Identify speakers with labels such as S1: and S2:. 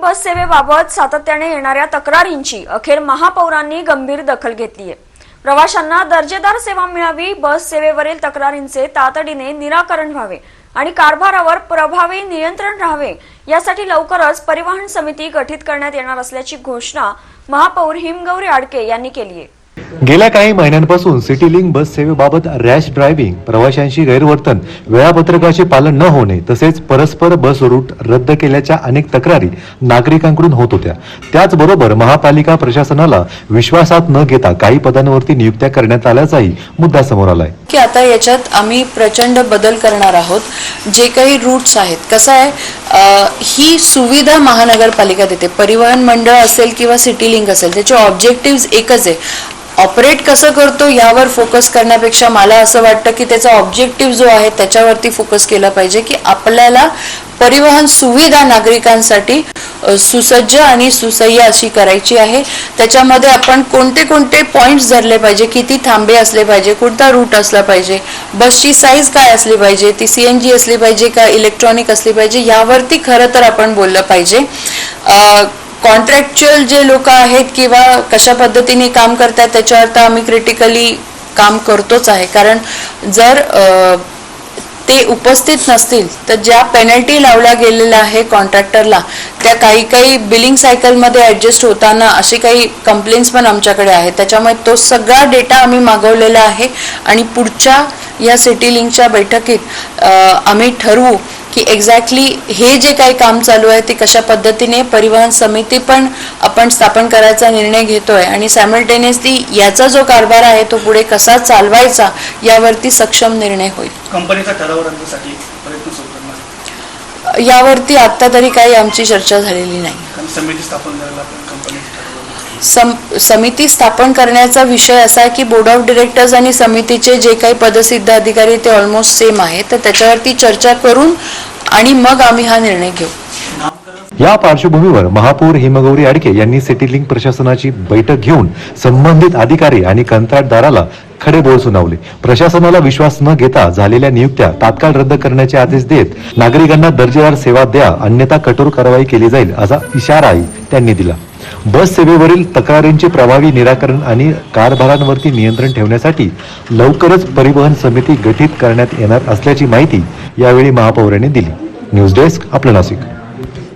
S1: बस सेवेबाबत सातत्याने येणाऱ्या तक्रारींची अखेर महापौरांनी गंभीर दखल घेतली आहे। प्रवाशांना दर्जेदार सेवा मिळावी, बस सेवेवरील तक्रारींचे तातडीने निराकरण व्हावे आणि कारभारावर प्रभावी नियंत्रण राहावे यासाठी लवकरच परिवहन समिती गठीत करण्यात येणार असल्याची घोषणा महापौर हिमगौरी आडके यांनी केली आहे।
S2: गेल्या काही महिन्यांपासून सिटी लिंक बस सेवेबाबत रॅश ड्रायव्हिंग, प्रवाशांशी गैरवर्तन, वेळापत्रकाचे पालन न होणे तसेच परस्पर बस रूट रद्द केल्याच्या अनेक तक्रारी नागरिकांकडून होत होत्या। त्याचबरोबर महापालिका प्रशासनाला विश्वासात न घेता काही पदांवरती नियुक्त्या करण्यात आल्याचाही मुद्दा समोर आलाय
S3: की आता याच्यात आम्ही प्रचंड बदल करणार आहोत। जे काही रूट्स आहेत, कसं आहे, ही सुविधा महानगरपालिका देते, परिवहन मंडळ असेल किंवा सिटी लिंक असेल, त्याचे ऑब्जेक्टिव्ह एकच आहे, ऑपरेट कसं करतो यावर फोकस करण्यापेक्षा मला असं वाटतं की त्याचा ऑब्जेक्टिव्ह जो आहे त्याच्यावरती फोकस केला पाहिजे की आपल्याला परिवहन सुविधा नागरिकांसाठी सुसज्ज आणि सुसह्य अशी करायची आहे। त्याच्यामध्ये आपण कोणते कोणते पॉइंट्स धरले पाहिजे, किती थांबे असले पाहिजे, कोणता रूट असला पाहिजे, बसची साईज काय असली पाहिजे, ती CNG असली पाहिजे का इलेक्ट्रॉनिक असली पाहिजे, यावरती खरं तर आपण बोललं पाहिजे। कॉन्ट्रॅक्च्युअल जे लोक आहेत किंवा कशा पद्धतीने काम करतात त्याच्यावर तर आम्ही क्रिटिकली काम करतोच आहे, कारण जर ते उपस्थित नसतील तर ज्या पेनल्टी लावल्या गेलेल्या आहे कॉन्ट्रॅक्टरला त्या काही बिलिंग सायकलमध्ये ॲडजस्ट होताना असे काही कंप्लेंट्स पण आमच्याकडे आहेत। त्याच्यामुळे तो सगळा डेटा आम्ही मागवलेला आहे आणि पुढच्या या सिटी लिंकच्या बैठकीत आम्ही ठरवू की एक्झॅक्टली हे जे काही काम चालू आहे ते कशा पद्धतीने परिवहन समिती पण आपण स्थापन करायचा निर्णय घेतोय आणि सायमल्टेनियसली याचा जो कारभार आहे तो पुढे कसा चालवायचा यावरती सक्षम निर्णय होईल।
S4: कंपनीचा ठराव रद्दीसाठी प्रयत्न सुरू करणार
S3: यावरती आता तरी काही आमची चर्चा झालेली नाही।
S4: समिती स्थापन करायला कंपनी
S3: समिती स्थापन करण्याचा विषय असा आहे की बोर्ड ऑफ डिरेक्टर्स आणि समितीचे जे काही पदसिद्ध अधिकारी ते ऑलमोस्ट सेम आहे, तर त्याच्यावरती चर्चा करून आणि मग आम्ही हा निर्णय घेऊ।
S2: या पार्श्वभूमीवर महापौर हिमगौरी आडके यांनी सिटी लिंक प्रशासनाची बैठक घेऊन संबंधित अधिकारी आणि कंत्राटदाराला खडे बोल सुनावले। प्रशासनाला विश्वास न घेता झालेल्या नियुक्त्या तात्काळ रद्द करण्याचे आदेश देत नागरिकांना दर्जेदार सेवा द्या, अन्यथा कठोर कारवाई केली जाईल असा इशाराही त्यांनी दिला। बस सेवेवरील तक्रारींचे प्रभावी निराकरण आणि कारभारांवरती नियंत्रण ठेवण्यासाठी लवकरच परिवहन समिती गठीत करण्यात येणार असल्याची माहिती यावेळी महापौरांनी दिली। न्यूज डेस्क, आपलं नाशिक।